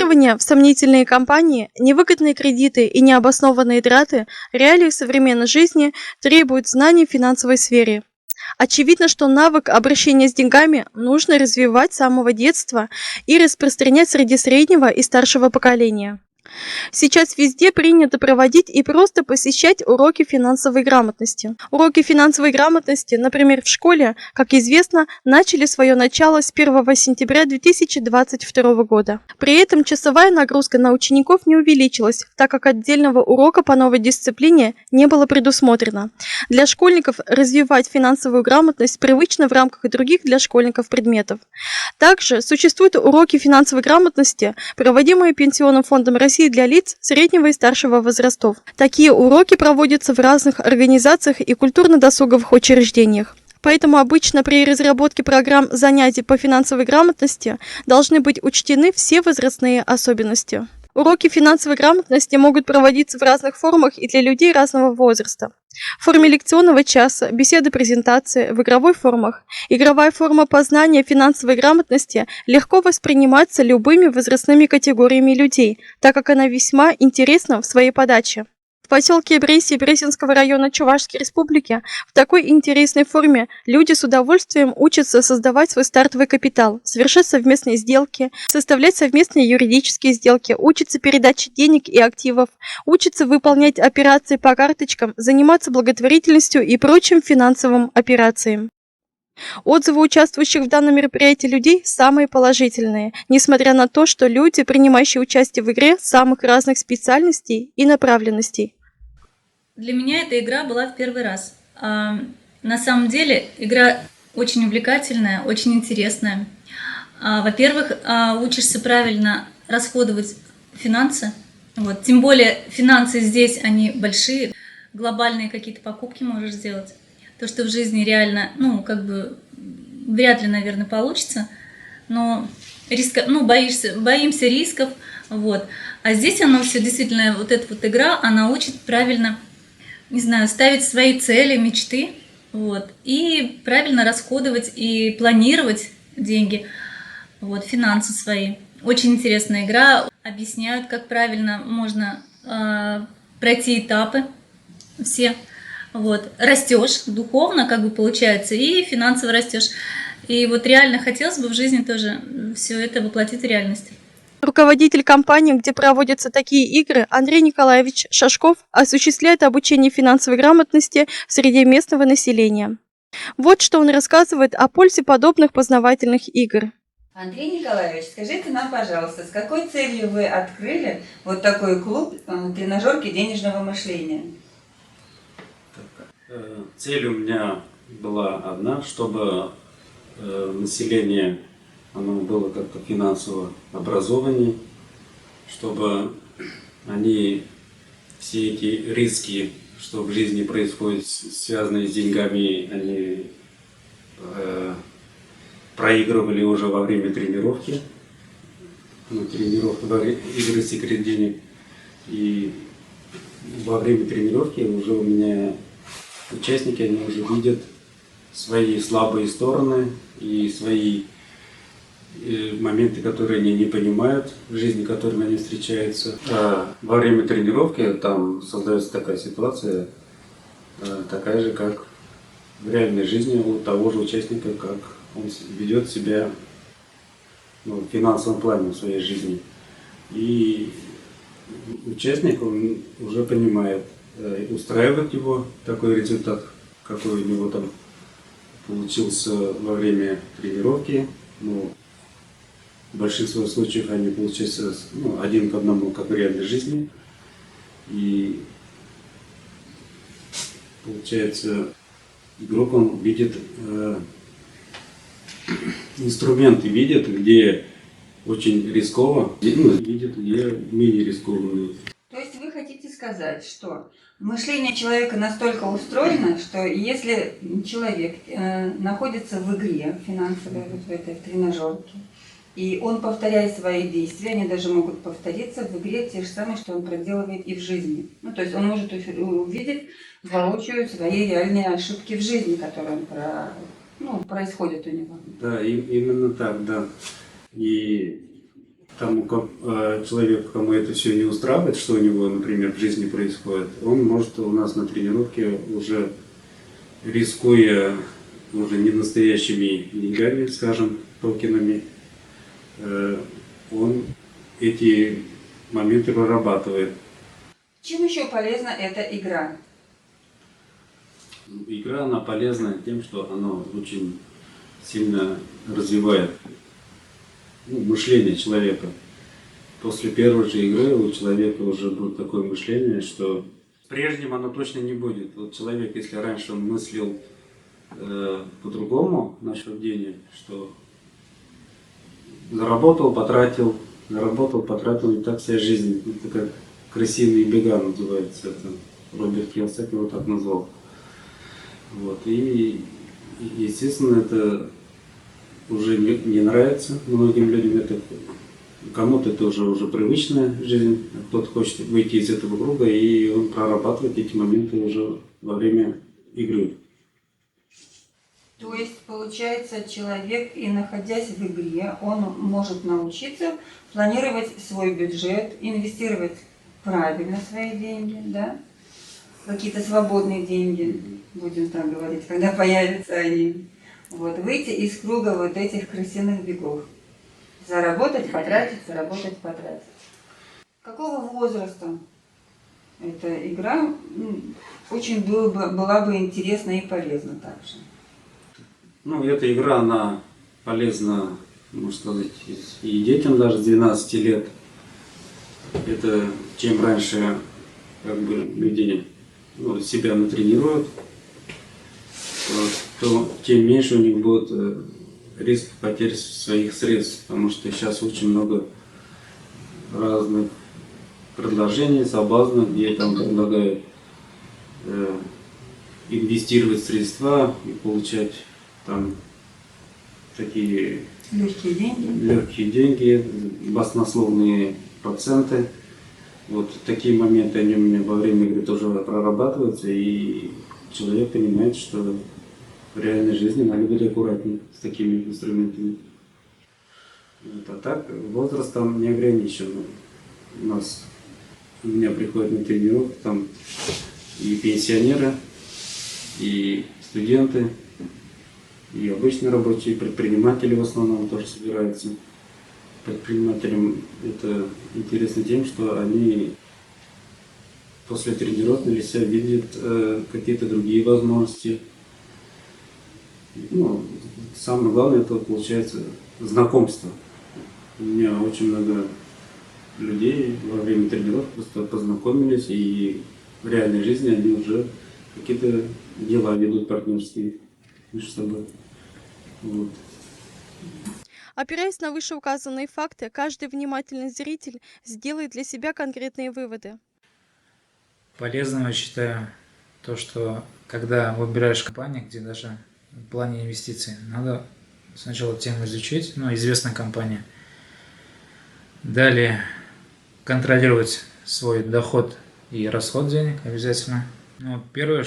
Инвестирование в сомнительные компании, невыгодные кредиты и необоснованные траты реалии современной жизни требуют знаний в финансовой сфере. Очевидно, что навык обращения с деньгами нужно развивать с самого детства и распространять среди среднего и старшего поколения. Сейчас везде принято проводить и просто посещать уроки финансовой грамотности. Уроки финансовой грамотности, например, в школе, как известно, начали свое начало с 1 сентября 2022 года. При этом часовая нагрузка на учеников не увеличилась, так как отдельного урока по новой дисциплине не было предусмотрено. Для школьников развивать финансовую грамотность привычно в рамках и других для школьников предметов. Также существуют уроки финансовой грамотности, проводимые Пенсионным фондом России для лиц среднего и старшего возрастов. Такие уроки проводятся в разных организациях и культурно-досуговых учреждениях. Поэтому обычно при разработке программ занятий по финансовой грамотности должны быть учтены все возрастные особенности. Уроки финансовой грамотности могут проводиться в разных формах и для людей разного возраста. В форме лекционного часа, беседы-презентации, в игровой формах. Игровая форма познания финансовой грамотности легко воспринимается любыми возрастными категориями людей, так как она весьма интересна в своей подаче. В поселке Бреси Бресинского района Чувашской Республики в такой интересной форме люди с удовольствием учатся создавать свой стартовый капитал, совершать совместные сделки, составлять совместные юридические сделки, учатся передаче денег и активов, учатся выполнять операции по карточкам, заниматься благотворительностью и прочим финансовым операциям. Отзывы участвующих в данном мероприятии людей самые положительные, несмотря на то, что люди, принимающие участие в игре, самых разных специальностей и направленностей. Для меня эта игра была в первый раз. На самом деле игра очень увлекательная, очень интересная. Во-первых, учишься правильно расходовать финансы. Вот. Тем более финансы здесь, они большие, глобальные какие-то покупки можешь сделать. То, что в жизни реально, вряд ли, наверное, получится, но боимся рисков, вот. А здесь оно все действительно, вот эта вот игра, она учит правильно, не знаю, ставить свои цели, мечты, вот, и правильно расходовать и планировать деньги, вот, финансы свои. Очень интересная игра, объясняют, как правильно можно пройти этапы все. Вот. Растешь духовно, получается, и финансово растешь. И вот реально хотелось бы в жизни тоже все это воплотить в реальность. Руководитель компании, где проводятся такие игры, Андрей Николаевич Шашков, осуществляет обучение финансовой грамотности среди местного населения. Вот что он рассказывает о пользе подобных познавательных игр. Андрей Николаевич, скажите нам, пожалуйста, с какой целью вы открыли вот такой клуб тренажерки денежного мышления? Цель у меня была одна, чтобы население оно было как-то финансово образованнее, чтобы они все эти риски, что в жизни происходят, связанные с деньгами, они проигрывали уже во время тренировки, игры «Секрет денег». И во время тренировки уже у меня участники, они уже видят свои слабые стороны и свои моменты, которые они не понимают в жизни, которыми они встречаются. Во время тренировки там создается такая ситуация, такая же, как в реальной жизни у того же участника, как он ведет себя в финансовом плане в своей жизни. И участник, он уже понимает, устраивает его такой результат, какой у него там получился во время тренировки. В большинстве случаев они получаются один к одному, как в реальной жизни. И получается, игрок он видит инструменты, видит, где очень рисково, видит, где менее рискованные. То есть вы хотите сказать, что мышление человека настолько устроено, что если человек находится в игре финансовой, вот в этой тренажерке, и он повторяет свои действия, они даже могут повториться в игре те же самые, что он проделывает и в жизни. То есть он может увидеть воочию свои реальные ошибки в жизни, которые происходят у него. Да, именно так, да. И тому человеку, кому это все не устраивает, что у него, например, в жизни происходит, он может у нас на тренировке, уже рискуя уже не настоящими деньгами, скажем, токенами, он эти моменты прорабатывает. Чем еще полезна эта игра? Игра, она полезна тем, что она очень сильно развивает мышление человека. После первой же игры у человека уже будет такое мышление, что прежним оно точно не будет. Вот человек, если раньше он мыслил по-другому насчет денег, что заработал, потратил, и так вся жизнь. Это как крысиные бега называется. Это Роберт Кийосаки его так назвал. Вот. И естественно, это уже не нравится многим людям. Это, кому-то это уже привычная жизнь, а кто-то хочет выйти из этого круга, и он прорабатывает эти моменты уже во время игры. То есть, получается, человек, и находясь в игре, он может научиться планировать свой бюджет, инвестировать правильно свои деньги, да? Какие-то свободные деньги, будем так говорить, когда появятся они. Вот, выйти из круга вот этих крысиных бегов. Заработать, потратить, заработать, потратить. Какого возраста эта игра очень была бы интересна и полезна также? Ну, эта игра, она полезна, можно сказать, и детям даже с 12 лет. Это чем раньше как бы люди себя натренируют, то тем меньше у них будет риск потерь своих средств, потому что сейчас очень много разных предложений, соблазнов, где там предлагают инвестировать средства и получать там такие легкие деньги, баснословные проценты. Вот такие моменты, они у меня во время игры тоже прорабатываются, и человек понимает, что в реальной жизни надо быть аккуратнее с такими инструментами. Вот, а так возраст там не ограничен. У меня приходят на тренировки там и пенсионеры, и студенты, и обычные рабочие, предприниматели в основном тоже собираются. Предпринимателям это интересно тем, что они после тренировки для себя видят какие-то другие возможности. Самое главное, это получается знакомство. У меня очень много людей во время тренировки просто познакомились, и в реальной жизни они уже какие-то дела ведут партнерские между собой. Вот. Опираясь на вышеуказанные факты, каждый внимательный зритель сделает для себя конкретные выводы. Полезным я считаю то, что когда выбираешь компанию, где даже в плане инвестиций, надо сначала тему изучить, известная компания. Далее контролировать свой доход и расход денег обязательно. Первое,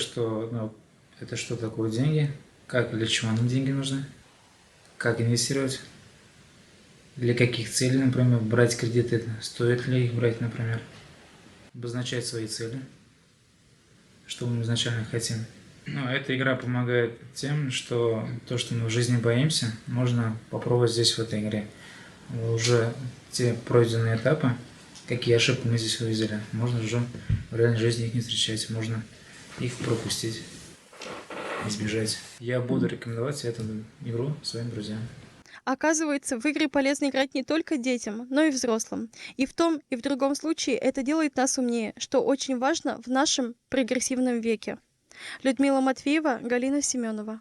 это что такое деньги, как, для чего нам деньги нужны, как инвестировать, для каких целей, например, брать кредиты, стоит ли их брать, например, обозначать свои цели, что мы изначально хотим. Эта игра помогает тем, что то, что мы в жизни боимся, можно попробовать здесь, в этой игре. Уже те пройденные этапы, какие ошибки мы здесь увидели, можно уже в реальной жизни их не встречать, можно их пропустить, избежать. Я буду рекомендовать эту игру своим друзьям. Оказывается, в игры полезно играть не только детям, но и взрослым. И в том, и в другом случае это делает нас умнее, что очень важно в нашем прогрессивном веке. Людмила Матвеева, Галина Семенова.